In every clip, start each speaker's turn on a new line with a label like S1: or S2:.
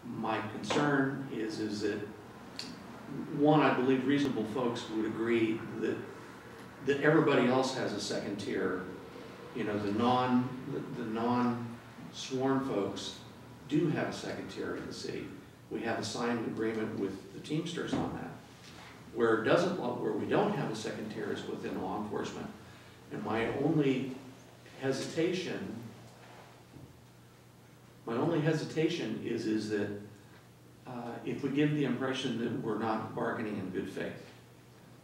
S1: My concern is that, one, I believe reasonable folks would agree that everybody else has a second tier. You know, the non-sworn folks do have a second tier in the city. We have a signed agreement with the Teamsters on that. Where we don't have a second tier is within law enforcement. And my only hesitation is that if we give the impression that we're not bargaining in good faith,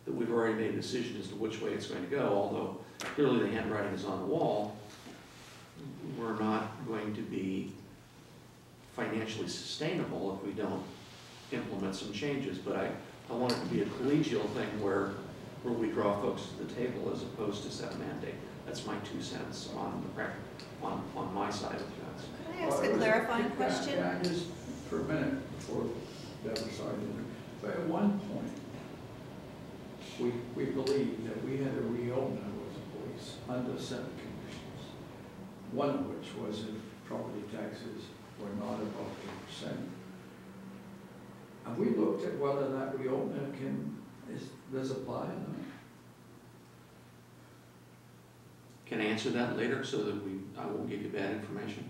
S1: that we've already made a decision as to which way it's going to go, although clearly the handwriting is on the wall, we're not going to be financially sustainable if we don't implement some changes. But I want it to be a collegial thing where we draw folks to the table as opposed to set a mandate. That's my 2 cents on my side of the fence.
S2: Could I ask a clarifying question?
S3: Yeah, just for a minute before Deb started. But at one point, we believed that we had to reopen it with the police under certain conditions. One of which was if property taxes were not above 8%. Have we looked at whether that reopener does apply or not?
S1: Can I answer that later so that I won't give you bad information?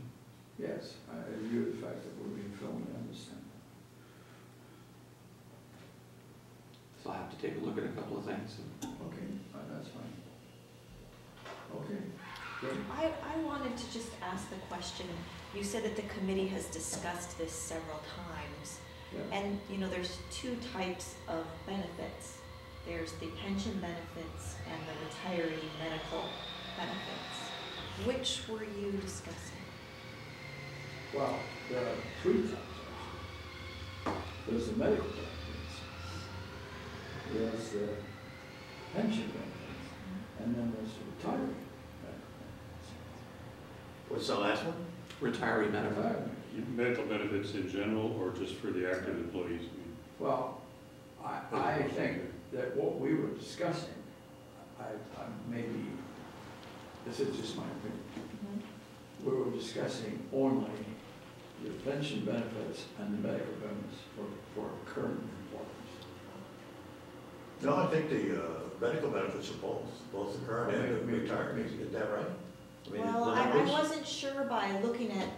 S3: Yes, I view the fact that we're being filmed, I understand.
S1: So I'll have to take a look at a couple of things.
S3: Okay, that's fine. Okay. Good.
S2: I wanted to just ask the question, you said that the committee has discussed this several times.
S3: Yeah.
S2: And, you know, there's 2 types of benefits. There's the pension benefits and the retiree medical benefits. Which were you discussing?
S3: Well, there are 3 types actually. There's the medical benefits, there's the pension benefits, and then there's the retiree benefits.
S4: What's the last one?
S1: Retiree benefit.
S5: Medical benefits in general, or just for the active employees?
S3: Well, I think that what we were discussing, maybe, this is just my opinion, we were discussing only the pension benefits and the medical benefits for current employees.
S4: No, I think the medical benefits are both the current and the retirees. Is that right? I mean,
S2: Well, I wasn't sure by looking at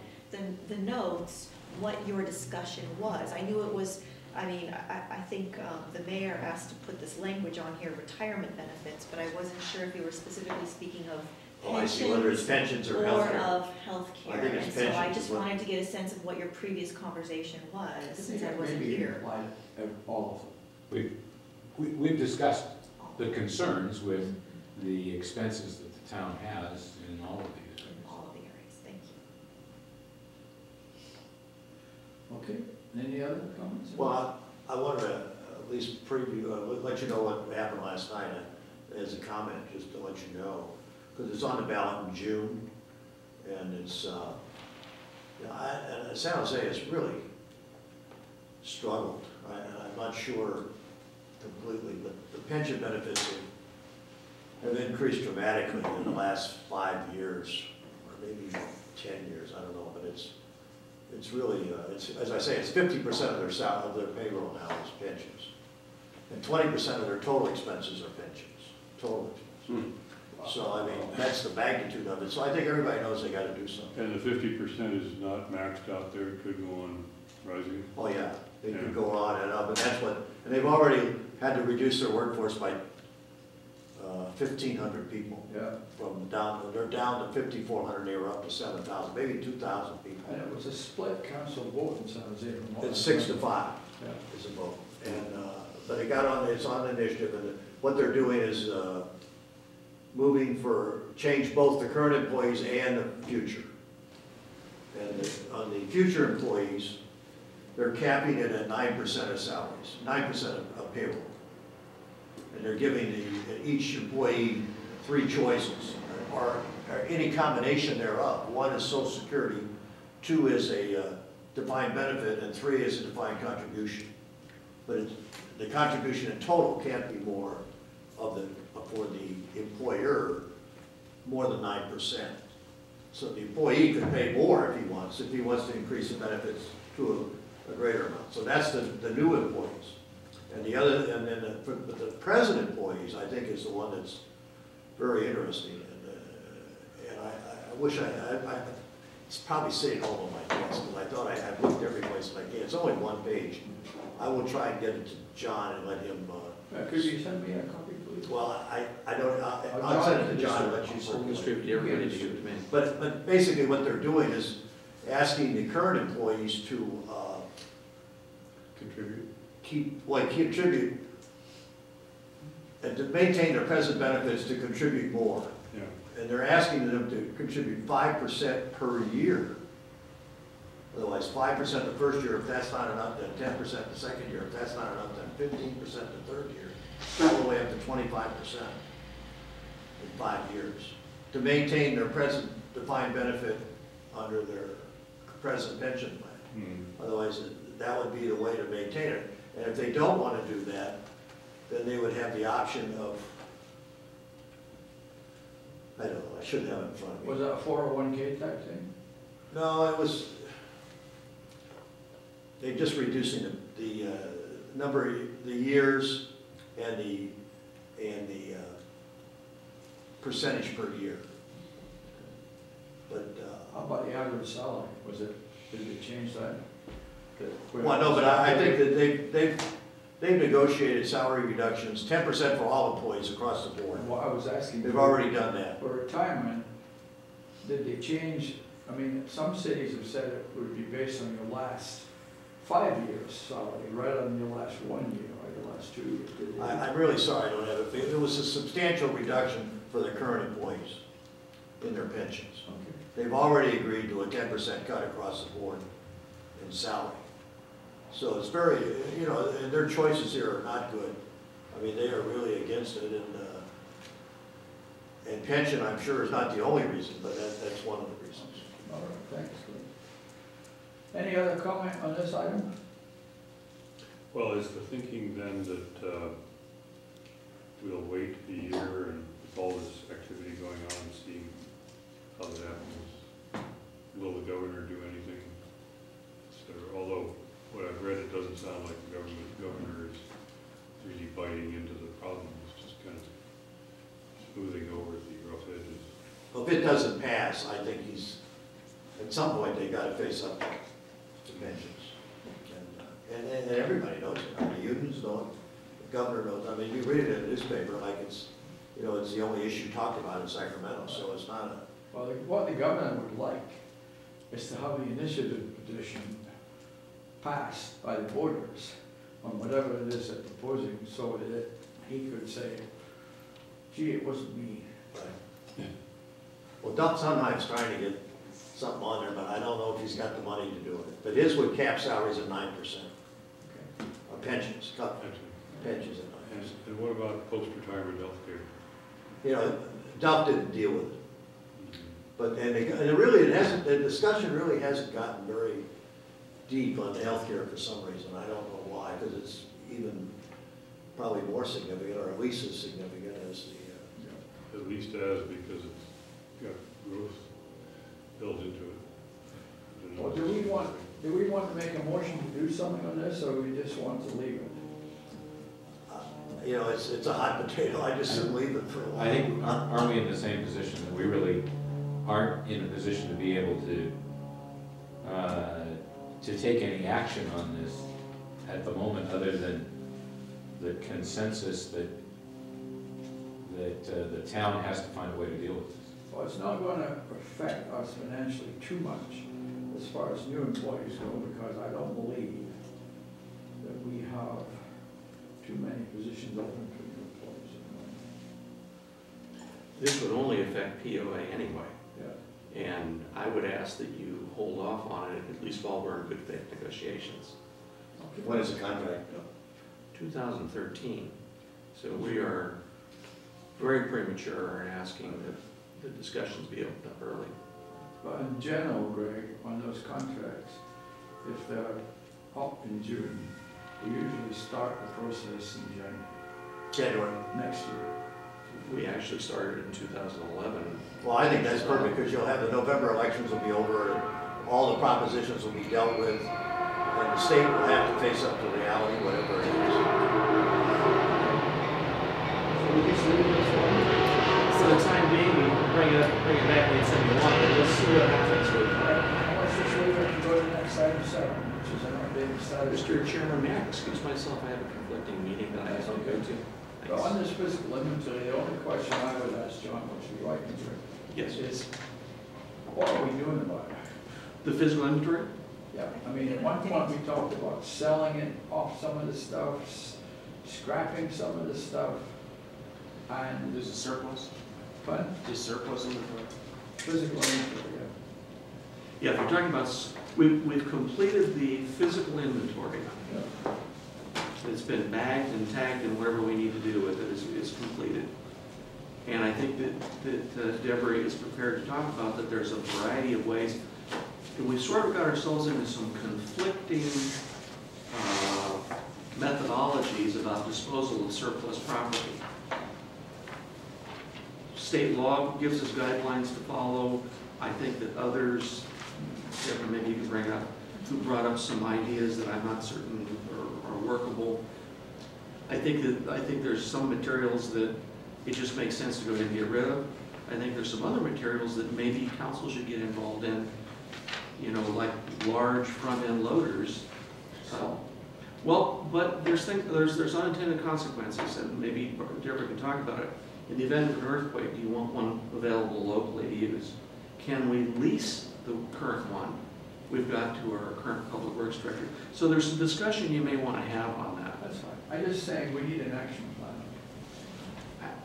S2: the notes what your discussion was. I knew it was, I mean, I think the mayor asked to put this language on here, retirement benefits, but I wasn't sure if you were specifically speaking of
S4: I see, whether it's pensions or healthcare.
S2: of healthcare.
S4: I think it's
S2: and
S4: pensions.
S2: so I just wanted to get a sense of what your previous conversation was, since I wasn't
S3: Maybe
S2: here.
S3: apply all of them.
S6: We've discussed the concerns with the expenses that the town has in all of these.
S2: In all of the areas, thank you.
S3: Okay, any other comments?
S4: Well, I wanted to at least preview, let you know what happened last night as a comment, just to let you know. Because it's on the ballot in June, and it's, and San Jose has really struggled. I'm not sure completely, but the pension benefits have increased dramatically in the last 5 years, or maybe 10 years, I don't know, but it's really, as I say, it's 50% of their payroll now is pensions. And 20% of their total expenses are pensions, total expenses. So, I mean, that's the magnitude of it. So I think everybody knows they got to do something.
S5: And the 50% is not maxed out there, it could go on rising.
S4: Oh, yeah, they could go on and up, and that's what, and they've already had to reduce their workforce by 1,500 people.
S3: Yeah.
S4: They're down to 5,400, they were up to 7,000, maybe 2,000 people.
S3: And it was a split council vote in San Jose.
S4: It's 6 to 5
S3: Yeah.
S4: is a vote. And, but it's on initiative, and what they're doing is change both the current employees and the future. And on the future employees, they're capping it at 9% of salaries, 9% of payroll. And they're giving each employee 3 choices, or any combination thereof. 1 is Social Security, 2 is a defined benefit, and 3 is a defined contribution. But the contribution in total can't be more for the employer, more than 9%. So the employee could pay more if he wants to increase the benefits to a greater amount. So that's the new employees. And the other, and then the present employees, I think, is the one that's very interesting. And I wish it's probably sitting home on my desk, because I thought I've looked every place I can. It's only one page. I will try and get it to John and let him.
S3: Could you send me a copy, please?
S4: Well, I don't, I'll send it to John and let you
S1: We'll
S4: circulate.
S1: distribute to everybody to give it to me.
S4: But basically what they're doing is asking the current employees to
S5: Contribute?
S4: contribute and to maintain their present benefits to contribute more.
S5: Yeah.
S4: And they're asking them to contribute 5% per year. Otherwise, 5% the first year, if that's not enough, then 10% the second year. If that's not enough, then 15% the third year, all the way up to 25% in 5 years. To maintain their present defined benefit under their present pension plan. Otherwise, that would be the way to maintain it. And if they don't want to do that, then they would have the option of, I don't know, I shouldn't have it in front of me.
S3: Was that a 401K type thing?
S4: No, it was, they're just reducing the number, the years and the percentage per year. But,
S3: How about the average salary? Did they change that?
S4: well, no, but I think that they've negotiated salary reductions, 10% for all employees across the board.
S3: Well, I was asking.
S4: They've already done that.
S3: For retirement, did they change, I mean, some cities have said it would be based on your last 5 years salary, rather than your last 1 year or your last 2 years. Did they-
S4: I'm really sorry I don't have it. It was a substantial reduction for the current employees in their pensions.
S3: Okay.
S4: They've already agreed to a 10% cut across the board in salary. So it's very, you know, and their choices here are not good. I mean, they are really against it, and pension, I'm sure, is not the only reason, but that's one of the reasons.
S3: All right, thanks. Any other comment on this item?
S5: Well, is the thinking then that we'll wait a year and with all this activity going on, seeing how that happens? Will the governor do anything? Although what I've read, it doesn't sound like the governor is really biting into the problem. It's just kind of smoothing over the rough edges.
S4: Well, if it doesn't pass, I think at some point, they gotta face up to pensions. And everybody knows it. I mean, the unions know it, the governor knows. I mean, you read it in the newspaper like it's, you know, it's the only issue talked about in Sacramento, so it's not a.
S3: Well, what the governor would like is to have the initiative petition passed by the voters on whatever it is they're proposing, so that he could say, gee, it wasn't me.
S4: Right. Well, Doug Sondheim's trying to get something on there, but I don't know if he's got the money to do it. But his would cap salaries at 9%.
S3: Okay.
S4: Or pensions, cut pensions at 9%.
S5: And what about post-retirement health care?
S4: You know, Duff didn't deal with it. But, and it really, the discussion really hasn't gotten very deep on healthcare for some reason. I don't know why, because it's even probably more significant, or at least as significant as the.
S5: At least as, because it's got growth built into it.
S3: Well, do we want to make a motion to do something on this, or we just want to leave it?
S4: You know, it's a hot potato. I just shouldn't leave it for a while.
S6: I think, aren't we in the same position that we really aren't in a position to be able to take any action on this at the moment, other than the consensus that the town has to find a way to deal with this?
S3: Well, it's not going to affect us financially too much as far as new employees go, because I don't believe that we have too many positions open for new employees at the moment.
S1: This would only affect POA anyway.
S3: Yeah.
S1: And I would ask that you hold off on it, at least while we're in good faith negotiations.
S3: Okay.
S4: When is the contract?
S1: 2013. So we are very premature in asking that the discussions be opened up early.
S3: But in general, Greg, on those contracts, if they're up in June, we usually start the process in
S4: January.
S3: next year.
S1: We actually started in 2011.
S4: Well, I think that's perfect, because you'll have the November elections will be over, and all the propositions will be dealt with, and the state will have to face up to reality, whatever it is.
S3: So we just leave it as one.
S1: For the time being, we can bring it back anytime you want, but let's see what happens with
S3: All right, let's just leave it and go to the next item 7, which is an updated status.
S1: Mr. Chairman, may I excuse myself? I have a conflicting meeting that I have to go to.
S3: So on this physical inventory, the only question I would ask John, which we like to do,
S1: Yes.
S3: is what are we doing about it?
S1: The physical inventory?
S3: Yeah, I mean, at one point we talked about selling it off some of the stuff, scrapping some of the stuff, and
S7: There's a surplus,
S3: but
S7: just surplus inventory.
S3: physical inventory,
S1: Yeah, if you're talking about, we've completed the physical inventory.
S3: yeah.
S1: It's been bagged and tagged and whatever we need to do with it is completed. And I think that Deborah is prepared to talk about that there's a variety of ways. And we've sort of got ourselves into some conflicting methodologies about disposal of surplus property. State law gives us guidelines to follow. I think that others, Deborah, maybe you can bring up, who brought up some ideas that I'm not certain are workable. I think there's some materials that it just makes sense to go ahead and get rid of. I think there's some other materials that maybe council should get involved in, you know, like large front-end loaders. Well, but there's unintended consequences, and maybe Deborah can talk about it. In the event of an earthquake, do you want one available locally to use? Can we lease the current one we've got to our current public works director? So there's some discussion you may want to have on that.
S3: That's fine. I'm just saying we need an action plan.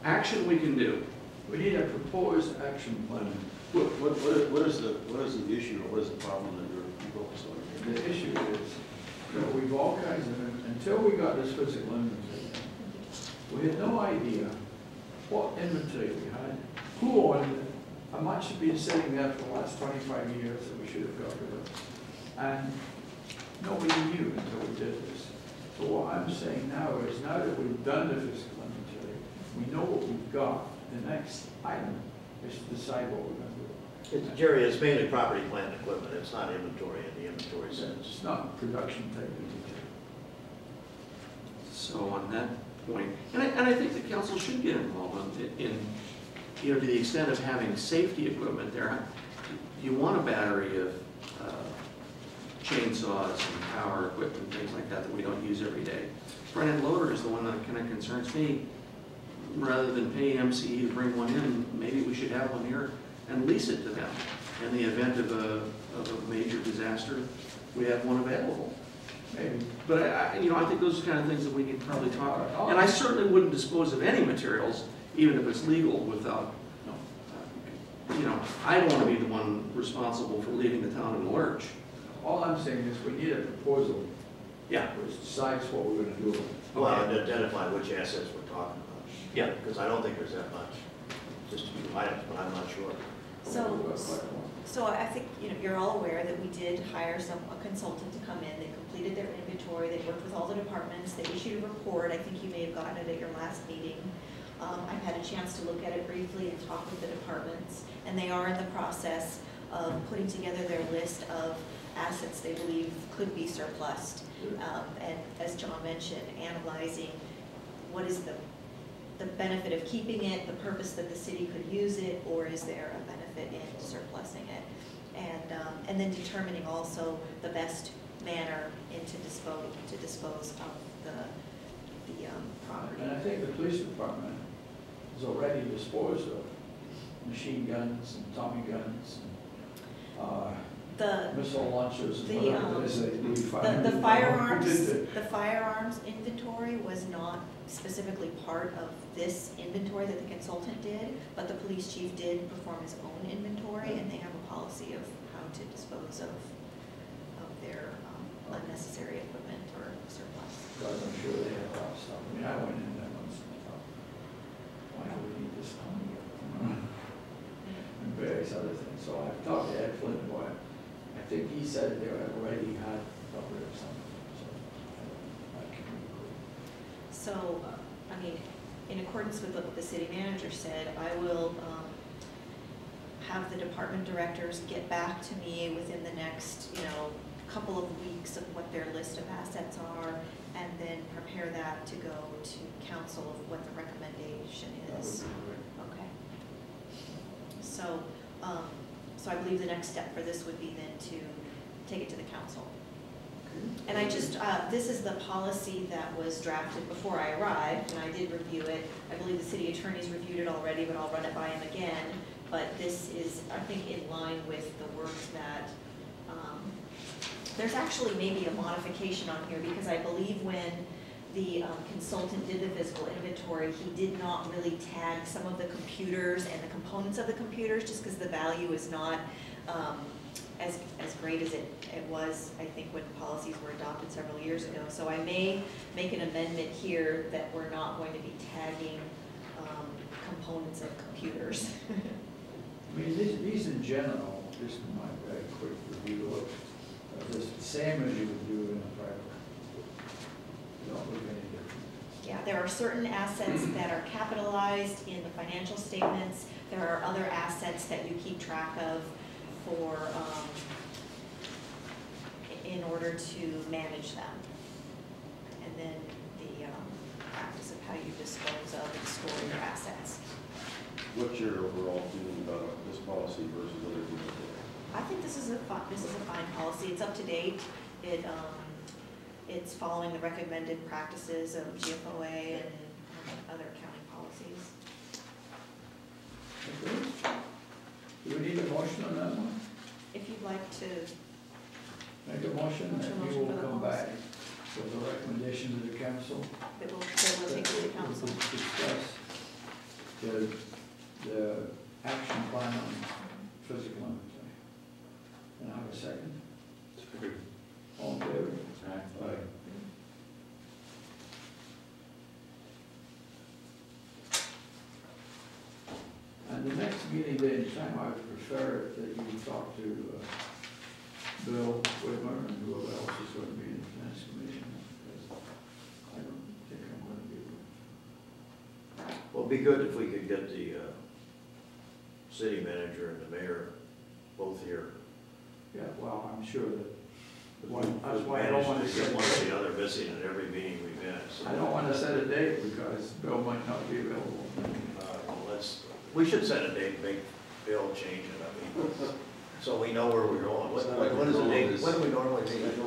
S1: Action we can do.
S3: We need a proposed action plan.
S7: What is the issue, or what is the problem that you're focused on?
S3: The issue is that we've all kinds of, until we got this physical inventory, we had no idea what inventory we had, who owned it, how much had been sitting there for the last 25 years that we should have got rid of. And nobody knew until we did this. So what I'm saying now is, now that we've done the physical inventory, we know what we've got. The next item is to decide what we're going to do.
S4: Jerry, it's mainly property, plant, and equipment. It's not inventory in the inventory sense.
S3: It's not production type inventory.
S1: So on that point, and I think the council should get involved in, you know, to the extent of having safety equipment there. You want a battery of chainsaws and power equipment, things like that we don't use every day. Front-end loader is the one that kind of concerns me. Rather than pay MCE to bring one in, maybe we should have one here and lease it to them. In the event of a major disaster, we have one available.
S3: Maybe.
S1: But I think those are the kind of things that we need to probably talk about. And I certainly wouldn't dispose of any materials, even if it's legal, without, I don't want to be the one responsible for leaving the town in a lurch.
S3: All I'm saying is we need a proposal
S1: Yeah.
S3: which decides what we're going to do with it.
S4: Well, and identify which assets we're talking about.
S1: Yeah.
S4: Because I don't think there's that much, just a few items, but I'm not sure.
S2: So I think, you're all aware that we did hire a consultant to come in. They completed their inventory, they worked with all the departments, they issued a report. I think you may have gotten it at your last meeting. I've had a chance to look at it briefly and talk with the departments, and they are in the process of putting together their list of assets they believe could be surplused. And as John mentioned, analyzing what is the benefit of keeping it, the purpose that the city could use it, or is there a benefit in surplusing it? And then determining also the best manner to dispose of the property.
S3: And I think the police department has already disposed of machine guns and Tommy guns and missile launchers and whatever it is they do.
S2: The firearms inventory was not specifically part of this inventory that the consultant did, but the police chief did perform his own inventory, and they have a policy of how to dispose of their unnecessary equipment or surplus.
S3: Because I'm sure they have a lot of stuff. I mean, I went in there once and I thought, why do we need this Tommy gun? And various other things. So I've talked to Ed Flynn about it. I think he said they already had got rid of some. So I can agree.
S2: So, in accordance with what the city manager said, I will have the department directors get back to me within the next, couple of weeks of what their list of assets are, and then prepare that to go to council of what the recommendation is. Okay. So, so I believe the next step for this would be then to take it to the council. And I just, this is the policy that was drafted before I arrived, and I did review it. I believe the city attorney's reviewed it already, but I'll run it by him again. But this is, I think, in line with the work that, there's actually maybe a modification on here, because I believe when the consultant did the physical inventory, he did not really tag some of the computers and the components of the computers, just because the value is not as great as it was, I think, when policies were adopted several years ago. So I may make an amendment here that we're not going to be tagging components of computers.
S3: I mean, these in general, just my very quick review of, just the same as you would do in a private company. Don't look any different.
S2: Yeah, there are certain assets that are capitalized in the financial statements. There are other assets that you keep track of for, in order to manage them. And then the practice of how you dispose of and store your assets.
S7: What's your overall feeling about this policy versus other people?
S2: I think this is a fine policy. It's up to date. It's following the recommended practices of GFOA and other accounting policies.
S3: Okay. Do we need a motion on that one?
S2: If you'd like to,
S3: Make a motion that we will come back with a recommendation to the council.
S2: that we'll take to the council.
S3: To discuss the action plan on physical inventory. And I have a second. All in favor? Aye. And the next meeting day and time, I would prefer that you talk to Bill Whitmer and whoever else is going to be in the finance commission, because I don't think I'm going to be able to.
S4: Well, it'd be good if we could get the city manager and the mayor both here.
S3: Yeah, well, I'm sure that, that's why I don't want to
S4: Managed
S3: set,
S4: get one or the other missing at every meeting we've had. So,
S3: I don't want to set a date because Bill might not be available.
S4: well, we should set a date, make Bill change it, I mean, so we know where we're going. What is the date, when do we normally meet?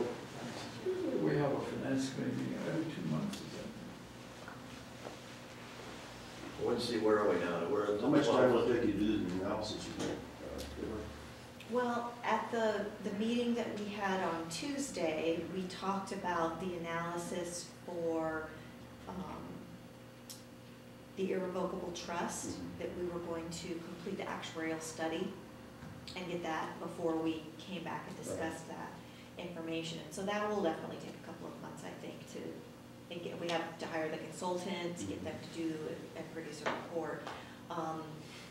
S3: We have a finance committee meeting every 2 months. Is
S4: Let's see, where are we now? We're at the
S7: How much time will
S4: 12th.
S7: it take you to do the analysis, you think?
S2: Well, at the meeting that we had on Tuesday, we talked about the analysis for the irrevocable trust, that we were going to complete the actuarial study and get that before we came back and discussed that information. So that will definitely take a couple of months, I think, we have to hire the consultant, to get them to do and produce a report.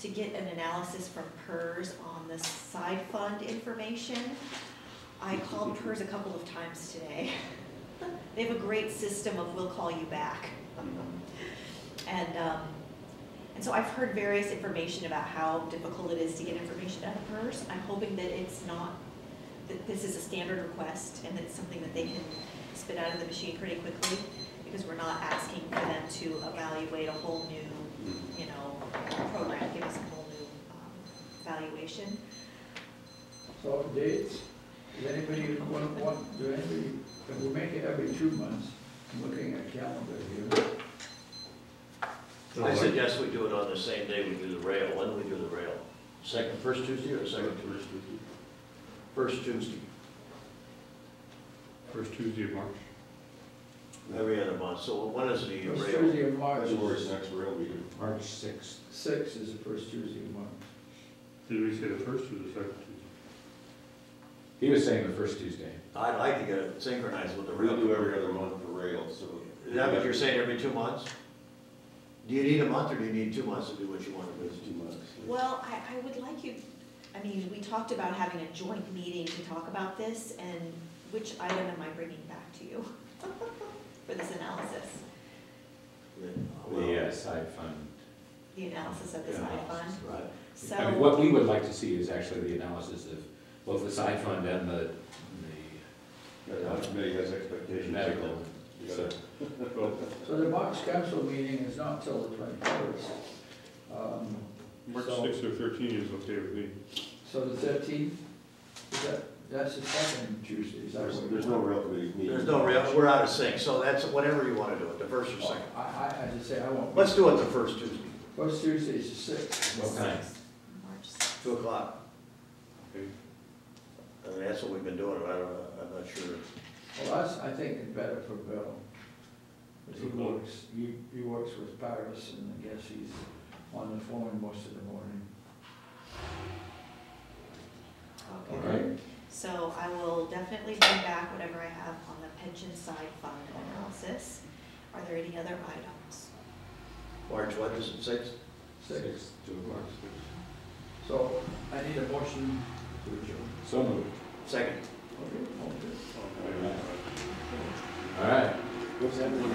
S2: To get an analysis from PERS on the side fund information. I called PERS a couple of times today. They have a great system of we'll call you back. And so I've heard various information about how difficult it is to get information out of PERS. I'm hoping that it's not, that this is a standard request and that it's something that they can spit out of the machine pretty quickly, because we're not asking for them to evaluate a whole new, you know, program, give us a whole new valuation.
S3: So dates, does anybody can we make it every 2 months? I'm looking at calendar here.
S4: I suggest we do it on the same day we do the rail. When do we do the rail? First Tuesday or second Tuesday? First Tuesday.
S5: First Tuesday of March?
S4: Every other month. So when is the
S3: First
S4: rail?
S3: Tuesday of March.
S7: February's next rail meeting.
S6: March 6th.
S3: 6 is the first Tuesday of March.
S5: Did we say the first or the second Tuesday?
S6: He was saying the first Tuesday.
S4: I'd like to get it synchronized with the
S7: We'll
S4: rail.
S7: do every other month for rail, so.
S4: Is that what you're saying, every 2 months? Do you need a month or do you need 2 months to do what you want to do?
S7: It's 2 months.
S2: Well, I would like you, I mean, we talked about having a joint meeting to talk about this, and which item am I bringing back to you for this analysis?
S6: The side fund.
S2: The analysis of the side fund?
S4: Right.
S6: I mean,
S2: So,
S6: what we would like to see is actually the analysis of both the side fund and the
S7: The committee has expectations.
S6: Medical.
S7: You gotta-
S5: Well,
S3: So the March council meeting is not till the 21st.
S5: March
S3: So-
S5: 6th or 13th is okay with me.
S3: So the 13th, that's the second Tuesday, is that what?
S7: There's no real committee meeting.
S4: There's no real, we're out of sync, so that's whatever you want to do it, the first or second.
S3: I just say I won't.
S4: Let's do it the first Tuesday,
S3: First Tuesday is the 6th.
S6: What time?
S2: March 6th.
S4: 2 o'clock.
S5: Okay.
S4: I mean, that's what we've been doing, I don't know, I'm not sure.
S3: Well, that's, I think, it's better for Bill. Because
S5: Okay.
S3: he works with Paris, and I guess he's on the phone most of the morning.
S2: Okay. So I will definitely bring back whatever I have on the pension side fund analysis. Are there any other items?
S4: March what, is it 6th?
S3: 6th.
S6: 2 o'clock.
S3: So I need a motion to adjourn.
S6: So moved.
S4: Second.
S3: Okay, okay.
S5: Okay.
S6: All right.
S7: What's happening?